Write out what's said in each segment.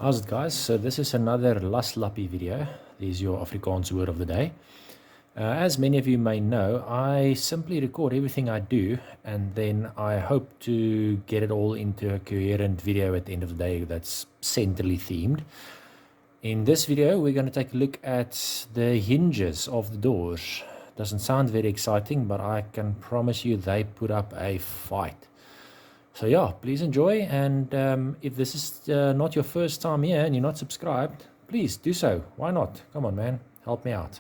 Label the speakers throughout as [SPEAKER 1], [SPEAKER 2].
[SPEAKER 1] How's it, guys? So this is another Laslappy video. This is your Afrikaans word of the day. As many of you may know, I simply record everything I do and then I hope to get it all into a coherent video at the end of the day that's centrally themed. In this video, we're going to take a look at the hinges of the doors. Doesn't sound very exciting, but I can promise you they put up a fight. So yeah, please enjoy, and if this is not your first time here and you're not subscribed, please do so. Why not? Come on, man, help me out.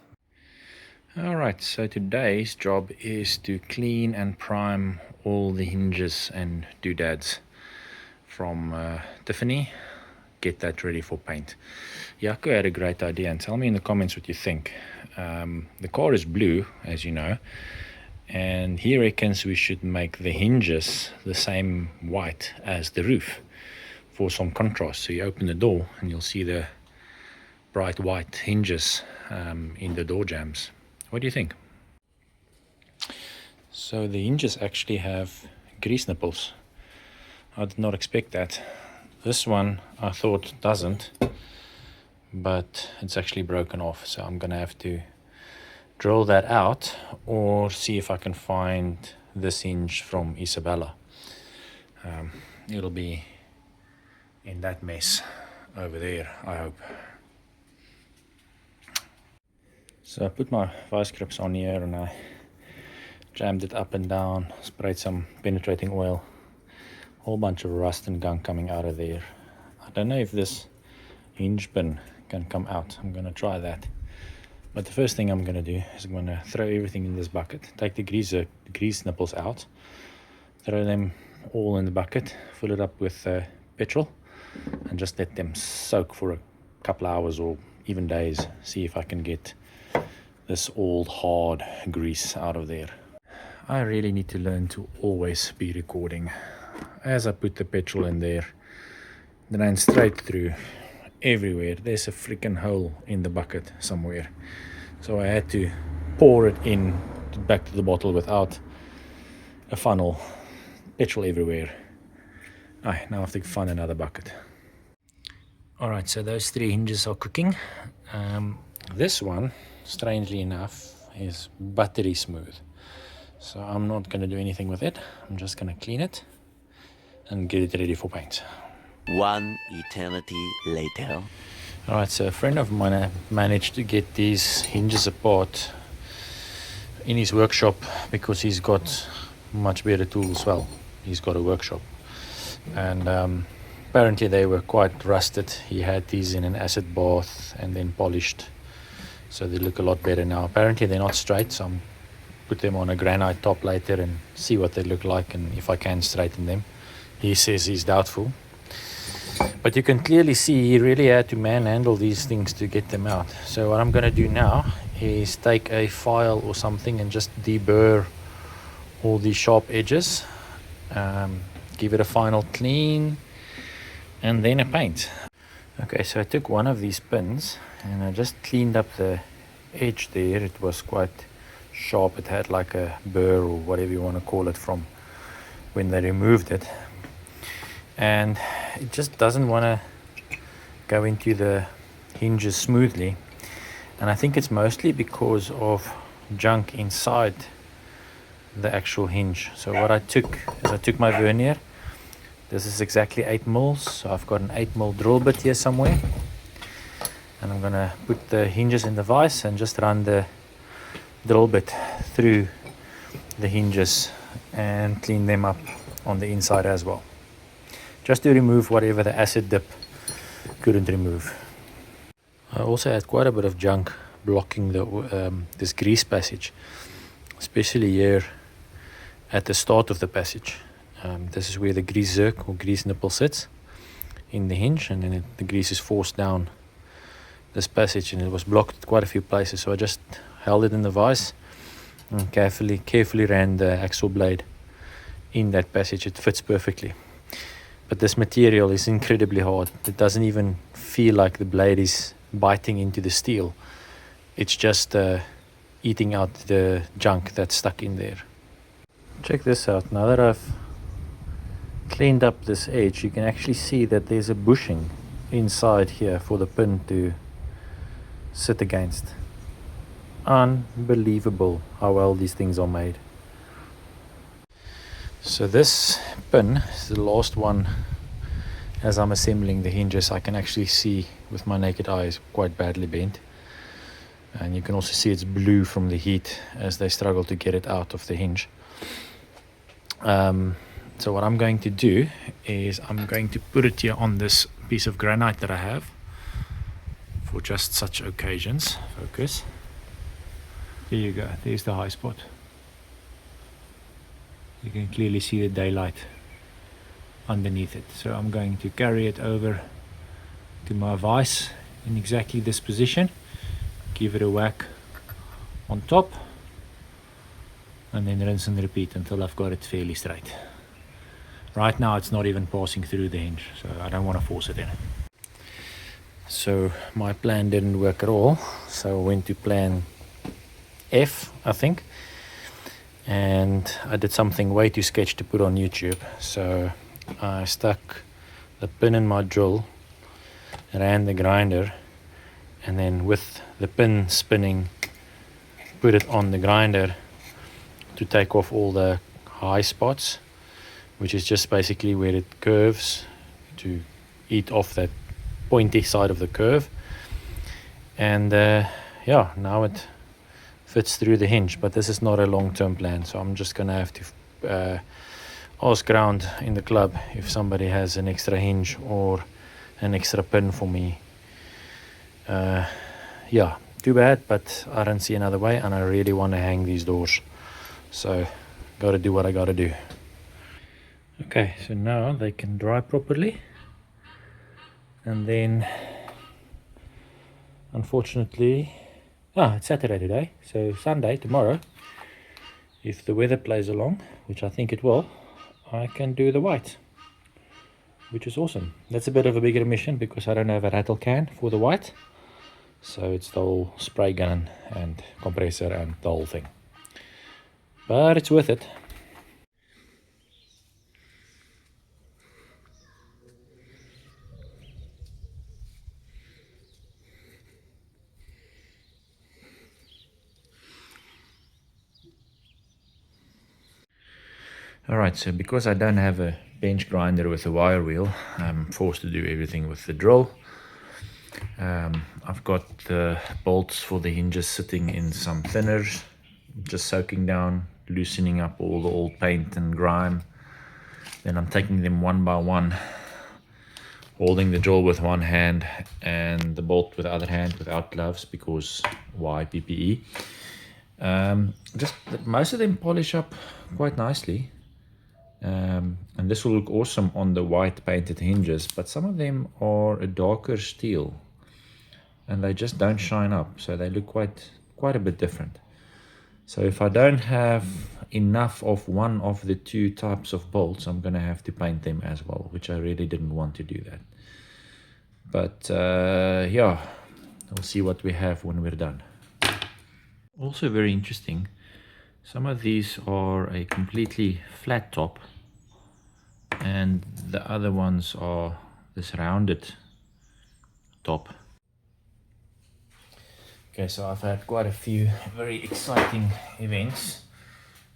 [SPEAKER 1] Alright, so today's job is to clean and prime all the hinges and doodads from Tiffany. Get that ready for paint. Jaco had a great idea, and tell me in the comments what you think. The car is blue, as you know, and he reckons we should make the hinges the same white as the roof for some contrast. So you open the door and you'll see the bright white hinges in the door jambs. What do you think? So the hinges actually have grease nipples. I did not expect that. This one I thought doesn't, but it's actually broken off, so I'm gonna have to drill that out or see if I can find this hinge from Isabella. It'll be in that mess over there, I hope. So I put my vice grips on here and I jammed it up and down, sprayed some penetrating oil. Whole bunch of rust and gunk coming out of there. I don't know if this hinge pin can come out. I'm gonna try that. But the first thing I'm going to do is I'm going to throw everything in this bucket, take the grease nipples out, throw them all in the bucket, fill it up with petrol, and just let them soak for a couple hours or even days. See if I can get this old hard grease out of there. I really need to learn to always be recording. As I put the petrol in there, it ran straight through everywhere. There's a freaking hole in the bucket somewhere, so I had to pour it in back to the bottle without a funnel. Petrol everywhere. Now I have to find another bucket. Alright, so those three hinges are cooking. This one, strangely enough, is buttery smooth, so I'm not going to do anything with it. I'm just going to clean it and get it ready for paint.
[SPEAKER 2] One eternity later.
[SPEAKER 1] Alright, so a friend of mine managed to get these hinges apart in his workshop because he's got much better tools. Well, he's got a workshop, and apparently they were quite rusted. He had these in an acid bath and then polished, so they look a lot better now. Apparently they're not straight, so I'm put them on a granite top later and see what they look like and if I can straighten them. He says he's doubtful. But you can clearly see he really had to manhandle these things to get them out. So what I'm going to do now is take a file or something and just deburr all these sharp edges, give it a final clean, and then a paint. Okay, so I took one of these pins and I just cleaned up the edge there. It was quite sharp. It had like a burr or whatever you want to call it from when they removed it. And it just doesn't want to go into the hinges smoothly, and I think it's mostly because of junk inside the actual hinge. So what I took is I took my vernier. This is exactly 8 mils, so I've got an 8 mil drill bit here somewhere, and I'm gonna put the hinges in the vise and just run the drill bit through the hinges and clean them up on the inside as well, just to remove whatever the acid dip couldn't remove. I also had quite a bit of junk blocking the this grease passage, especially here at the start of the passage. This is where the grease zerk or grease nipple sits in the hinge, and then the grease is forced down this passage, and it was blocked at quite a few places. So I just held it in the vise and carefully ran the axle blade in that passage. It fits perfectly. But this material is incredibly hard. It doesn't even feel like the blade is biting into the steel. It's just eating out the junk that's stuck in there. Check this out. Now that I've cleaned up this edge, you can actually see that there's a bushing inside here for the pin to sit against. Unbelievable how well these things are made. So this pin is the last one. As I'm assembling the hinges, I can actually see with my naked eye it's quite badly bent, and you can also see it's blue from the heat as they struggle to get it out of the hinge. So what I'm going to do is I'm going to put it here on this piece of granite that I have for just such occasions. Focus. There you go, there's the high spot. You can clearly see the daylight underneath it. So I'm going to carry it over to my vise in exactly this position, give it a whack on top, and then rinse and repeat until I've got it fairly straight. Right now it's not even passing through the hinge, so I don't want to force it in. So my plan didn't work at all, so I went to plan F, I think, and I did something way too sketch to put on YouTube. So I stuck the pin in my drill, ran the grinder, and then with the pin spinning, put it on the grinder to take off all the high spots, which is just basically where it curves to eat off that pointy side of the curve. And yeah, now it fits through the hinge, but this is not a long-term plan, so I'm just gonna have to ask around in the club if somebody has an extra hinge or an extra pin for me. Yeah, too bad, but I don't see another way, and I really want to hang these doors, so gotta do what I gotta do. Okay, so now they can dry properly, and then unfortunately it's Saturday today, so Sunday, tomorrow, if the weather plays along, which I think it will, I can do the white, which is awesome. That's a bit of a bigger mission because I don't have a rattle can for the white, so it's the whole spray gun and compressor and the whole thing, but it's worth it. Alright, so because I don't have a bench grinder with a wire wheel, I'm forced to do everything with the drill. I've got the bolts for the hinges sitting in some thinners, just soaking down, loosening up all the old paint and grime. Then I'm taking them one by one, holding the drill with one hand and the bolt with the other hand without gloves, because why PPE? Just most of them polish up quite nicely. And this will look awesome on the white painted hinges, but some of them are a darker steel and they just don't shine up, so they look quite a bit different. So if I don't have enough of one of the two types of bolts, I'm gonna have to paint them as well, which I really didn't want to do that. But yeah, we'll see what we have when we're done. Also very interesting, some of these are a completely flat top and the other ones are this rounded top. Okay, so I've had quite a few very exciting events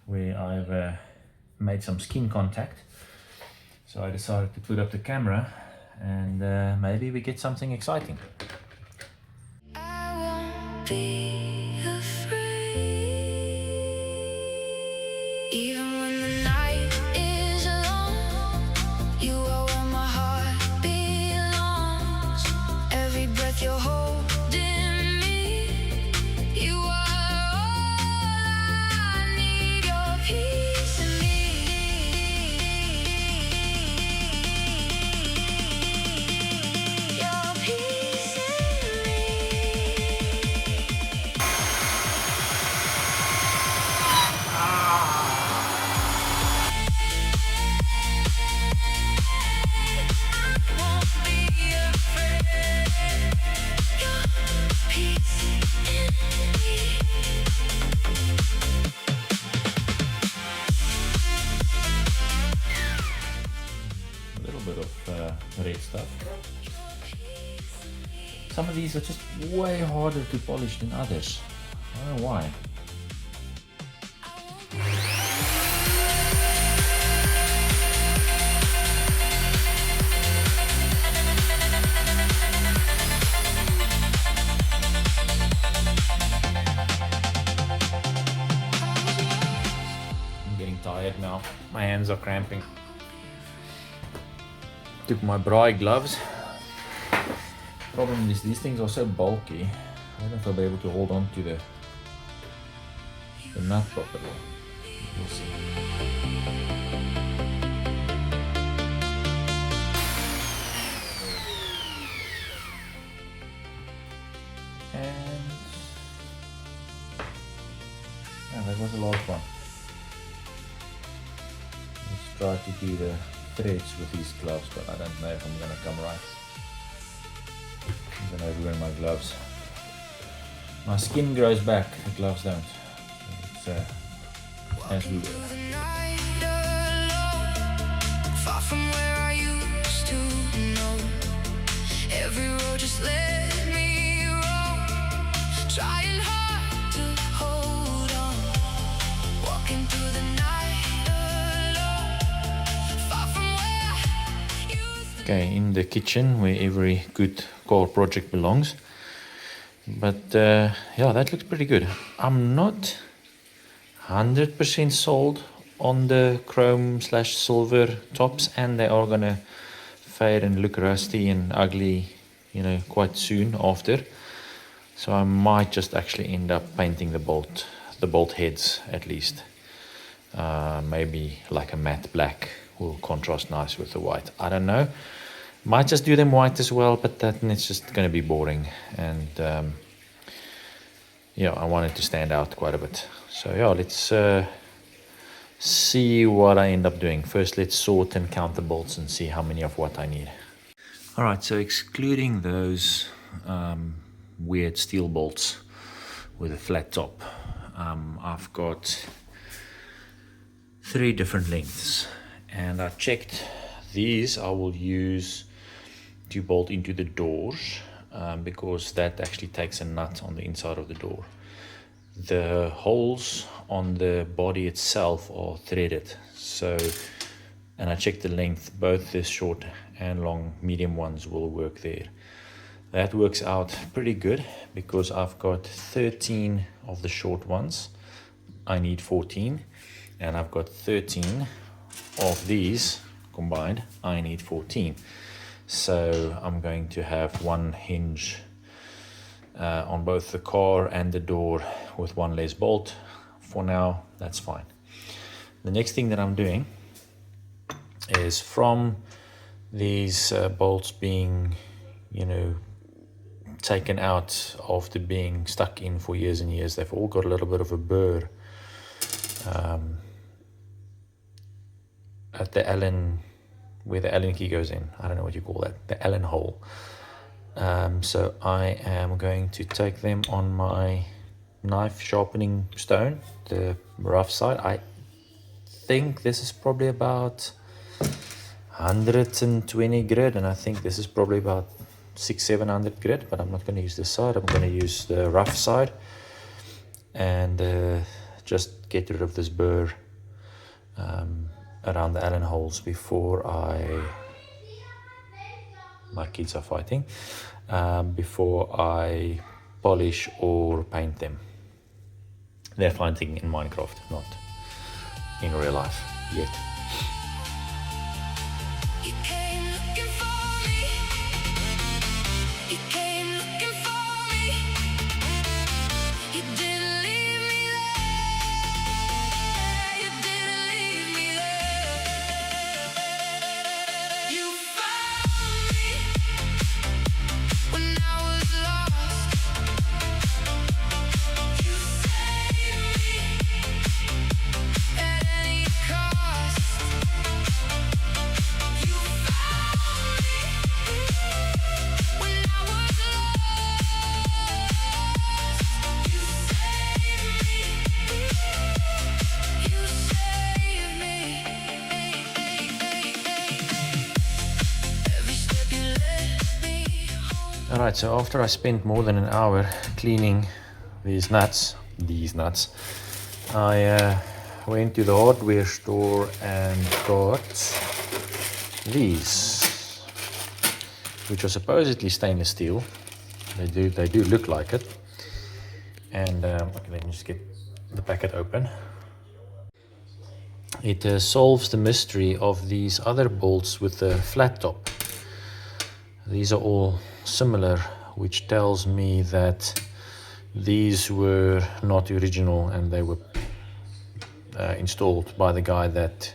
[SPEAKER 1] where I've made some skin contact. So I decided to put up the camera and maybe we get something exciting.
[SPEAKER 3] I won't be afraid, even when the night is long. You are where my heart belongs. Every breath you're holding me. You are all I need. Your peace in me. Your peace in me.
[SPEAKER 1] Some of these are just way harder to polish than others. I don't know why. I'm getting tired now. My hands are cramping. Took my Braai gloves. Problem is these things are so bulky. I don't know if I'll be able to hold on to the nut properly. We'll see. And that was the last one. Let's try to do the threads with these gloves, but I don't know if I'm gonna come right. I'm gonna ruin my gloves. My skin grows back, the gloves don't. It's as we
[SPEAKER 3] Through the night alone, far from where I used to know. Every road just let me roam, trying hard to hold on. Walking through the night alone, far from where I used to.
[SPEAKER 1] Okay, in the kitchen where every good car project belongs. But yeah, that looks pretty good. I'm not 100% sold on the chrome / silver tops, and they are gonna fade and look rusty and ugly, you know, quite soon after. So I might just actually end up painting the bolt heads at least. Maybe like a matte black will contrast nice with the white. I don't know. Might just do them white as well, but then it's just going to be boring. And yeah, I want it to stand out quite a bit. So yeah, let's see what I end up doing. First, let's sort and count the bolts and see how many of what I need. All right, so excluding those weird steel bolts with a flat top, I've got 3 different lengths, and I checked these I will use to bolt into the doors, because that actually takes a nut on the inside of the door. The holes on the body itself are threaded, so, and I checked the length, both the short and long medium ones will work there. That works out pretty good because I've got 13 of the short ones, I need 14, and I've got 13 of these combined, I need 14. So I'm going to have one hinge on both the car and the door with one less bolt. For now, that's fine. The next thing that I'm doing is, from these bolts being, you know, taken out after being stuck in for years and years, they've all got a little bit of a burr at the Allen, where the Allen key goes in. I don't know what you call that, the Allen hole. So I am going to take them on my knife sharpening stone, the rough side. I think this is probably about 120 grit, and I think this is probably about 600-700 grit, but I'm not going to use this side. I'm going to use the rough side and just get rid of this burr around the Allen holes before my kids are fighting, before I polish or paint them. They're fighting in Minecraft, not in real life yet.
[SPEAKER 3] You came looking for me. You came looking for me. You didn't leave me there. You didn't leave me there. You found me when I was lost. You saved me at any cost.
[SPEAKER 1] Alright, so after I spent more than an hour cleaning these nuts, I went to the hardware store and got these, which are supposedly stainless steel. They do look like it. And okay, let me just get the packet open. It solves the mystery of these other bolts with the flat top. These are all similar, which tells me that these were not original and they were installed by the guy that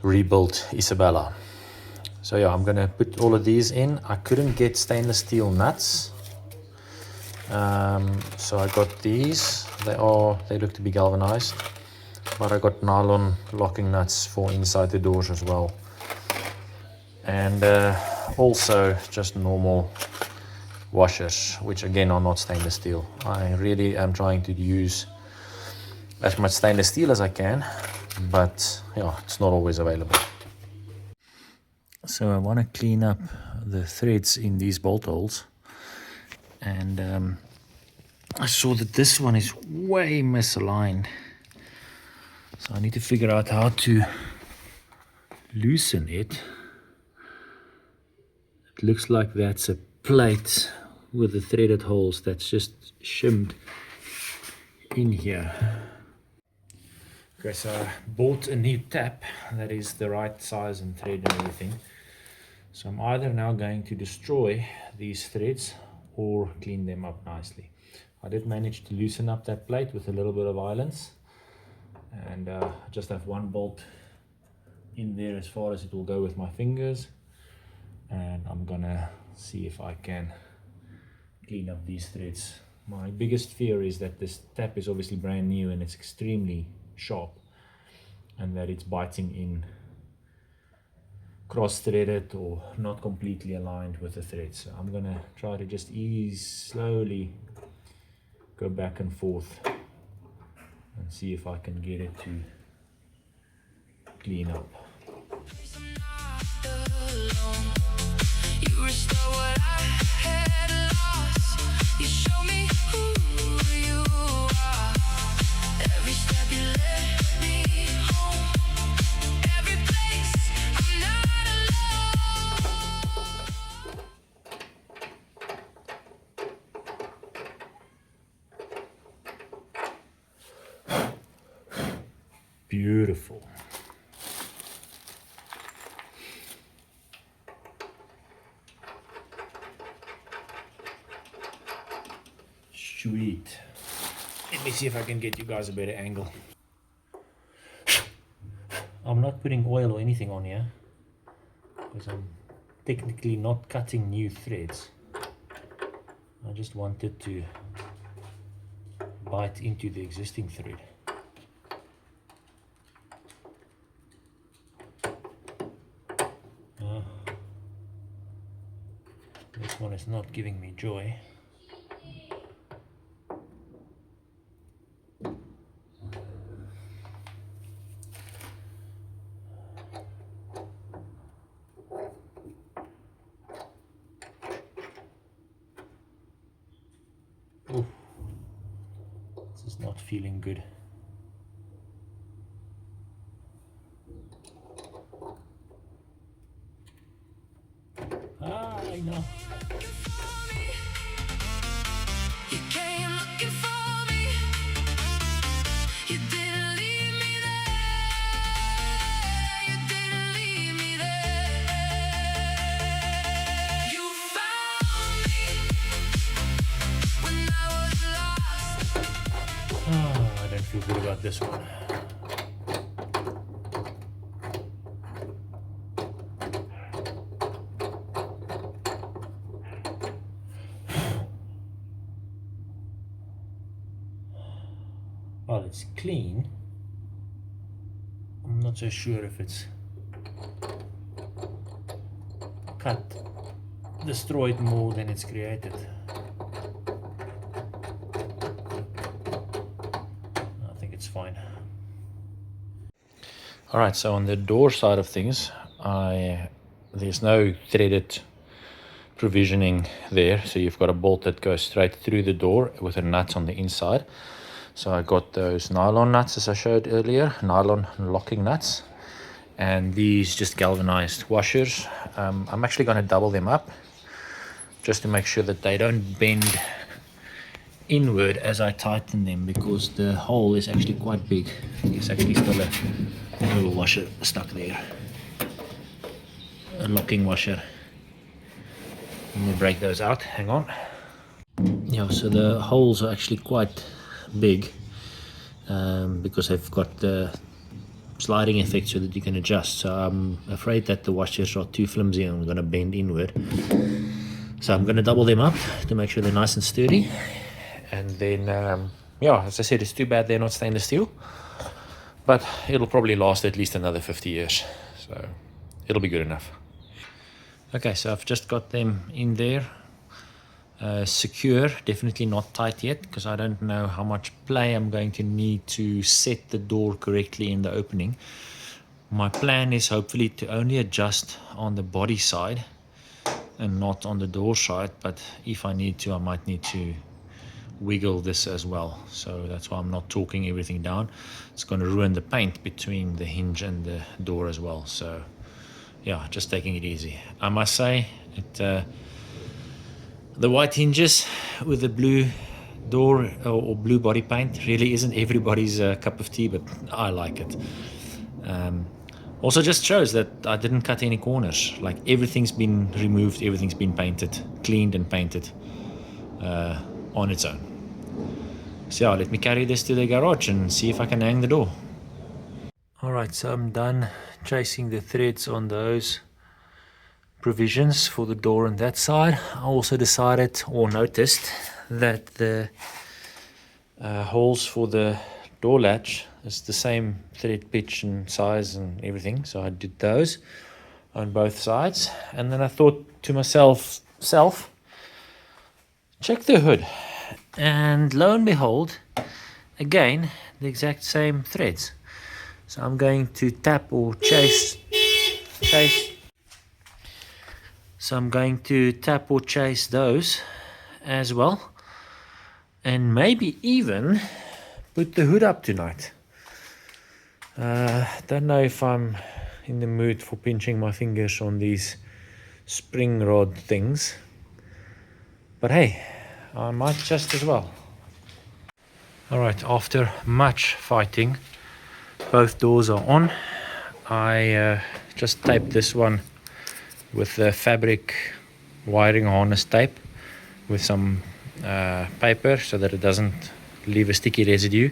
[SPEAKER 1] rebuilt Isabella. So yeah, I'm gonna put all of these in. I couldn't get stainless steel nuts, so I got these. They look to be galvanized, but I got nylon locking nuts for inside the doors as well, and also just normal washers, which again are not stainless steel. I really am trying to use as much stainless steel as I can, but yeah, it's not always available. So I want to clean up the threads in these bolt holes, and I saw that this one is way misaligned, so I need to figure out how to loosen it. It looks like that's a plate with the threaded holes that's just shimmed in here. Okay, so I bought a new tap that is the right size and thread and everything. So I'm either now going to destroy these threads or clean them up nicely. I did manage to loosen up that plate with a little bit of violence, and just have one bolt in there as far as it will go with my fingers, and I'm gonna see if I can clean up these threads. My biggest fear is that this tap is obviously brand new and it's extremely sharp, and that it's biting in cross-threaded or not completely aligned with the threads. So I'm gonna try to just slowly go back and forth and see if I can get it to clean up.
[SPEAKER 3] You restore what I had lost. You show me who you are. Every step you led me home. Every place I'm not alone.
[SPEAKER 1] Beautiful. Sweet. Let me see if I can get you guys a better angle. I'm not putting oil or anything on here because I'm technically not cutting new threads. I just wanted to bite into the existing thread. This one is not giving me joy. Ooh, this is not feeling good. I know.
[SPEAKER 3] You came looking for me. You didn't leave me there. You didn't leave me there. You found me when I was lost.
[SPEAKER 1] I don't feel good about this one. Well, it's clean. I'm not so sure if it's destroyed more than it's created. I think it's fine. Alright, so on the door side of things, there's no threaded provisioning there. So you've got a bolt that goes straight through the door with a nut on the inside. So I got those nylon nuts as I showed earlier, nylon locking nuts, and these just galvanized washers. I'm actually going to double them up just to make sure that they don't bend inward as I tighten them, because the hole is actually quite big. There's actually still a little washer stuck there, a locking washer. Let me break those out, hang on. Yeah, so the holes are actually quite big because they've got the sliding effect so that you can adjust. So I'm afraid that the washers are too flimsy and I'm going to bend inward. So I'm going to double them up to make sure they're nice and sturdy. And then, yeah, as I said, it's too bad they're not stainless steel. But it'll probably last at least another 50 years. So it'll be good enough. Okay, so I've just got them in there. Secure, definitely not tight yet, because I don't know how much play I'm going to need to set the door correctly in the opening. My plan is hopefully to only adjust on the body side and not on the door side, but if I need to, I might need to wiggle this as well. So that's why I'm not torquing everything down. It's going to ruin the paint between the hinge and the door as well. So yeah, just taking it easy. I must say, the white hinges with the blue door or blue body paint really isn't everybody's cup of tea, but I like it. Also just shows that I didn't cut any corners. Like, everything's been removed, everything's been painted, cleaned and painted on its own. So yeah, let me carry this to the garage and see if I can hang the door. Alright, so I'm done chasing the threads on those provisions for the door on that side. I also decided or noticed that the holes for the door latch is the same thread pitch and size and everything, so I did those on both sides. And then I thought to myself, check the hood, and lo and behold, again the exact same threads. So I'm going to tap or chase. So I'm going to tap or chase those as well, and maybe even put the hood up tonight. Don't know if I'm in the mood for pinching my fingers on these spring rod things, but hey, I might just as well. Alright, after much fighting, both doors are on. I just taped this one with the fabric wiring harness tape with some paper so that it doesn't leave a sticky residue.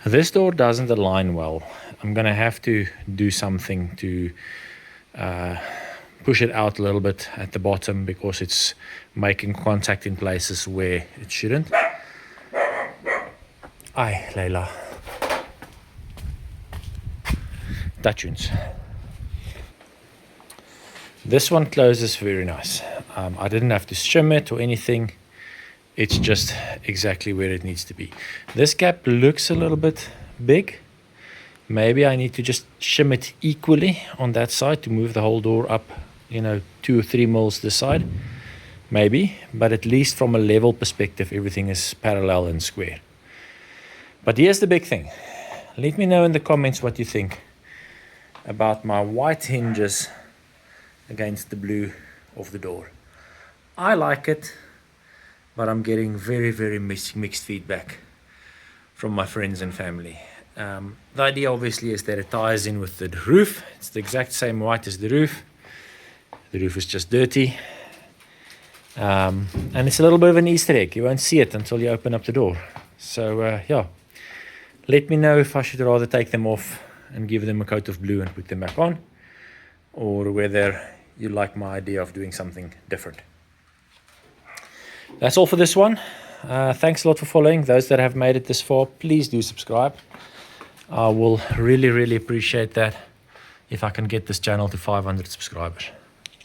[SPEAKER 1] This door doesn't align well. I'm gonna have to do something to push it out a little bit at the bottom, because it's making contact in places where it shouldn't. Aye, Layla. Touch-ons. This one closes very nice. I didn't have to shim it or anything. It's just exactly where it needs to be. This gap looks a little bit big. Maybe I need to just shim it equally on that side to move the whole door up, 2 or 3 mils this side. Maybe, but at least from a level perspective, everything is parallel and square. But here's the big thing. Let me know in the comments what you think about my white hinges against the blue of the door. I like it, but I'm getting very, very mixed feedback from my friends and family. The idea obviously is that it ties in with the roof. It's the exact same white as the roof. The roof is just dirty. And it's a little bit of an Easter egg. You won't see it until you open up the door. So yeah, let me know if I should rather take them off and give them a coat of blue and put them back on, or whether you like my idea of doing something different. That's all for this one. Thanks a lot for following. Those that have made it this far, please do subscribe. I will really, really appreciate that if I can get this channel to 500 subscribers.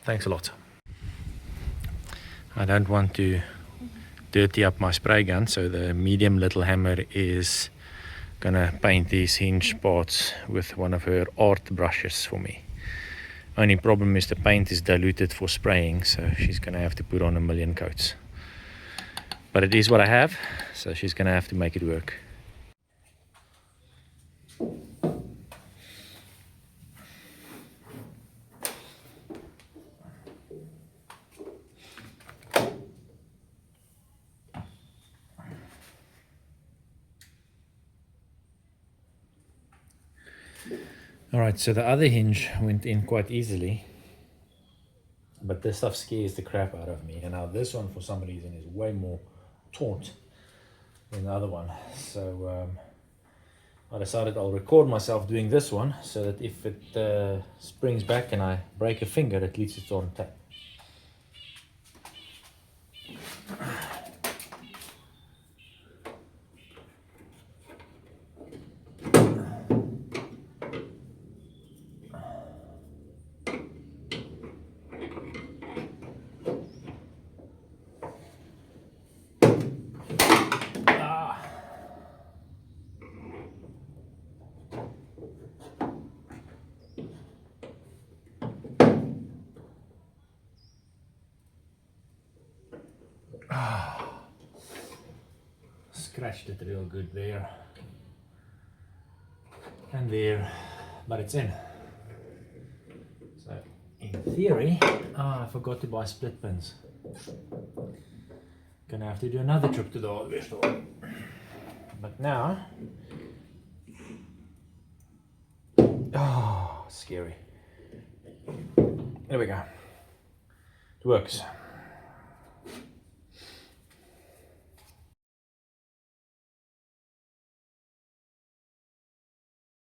[SPEAKER 1] Thanks a lot. I don't want to dirty up my spray gun, so the medium little hammer is gonna paint these hinge parts with one of her art brushes for me. Only problem is the paint is diluted for spraying, so she's going to have to put on 1 million coats. But it is what I have, so she's going to have to make it work. Alright, so the other hinge went in quite easily, but this stuff scares the crap out of me. And now this one, for some reason, is way more taut than the other one. So I decided I'll record myself doing this one, so that if it springs back and I break a finger, at least it's on tape. Scratched it real good there and there, but it's in. So in theory, I forgot to buy split pins. Gonna have to do another trip to the hardware store. But now, scary. There we go. It works.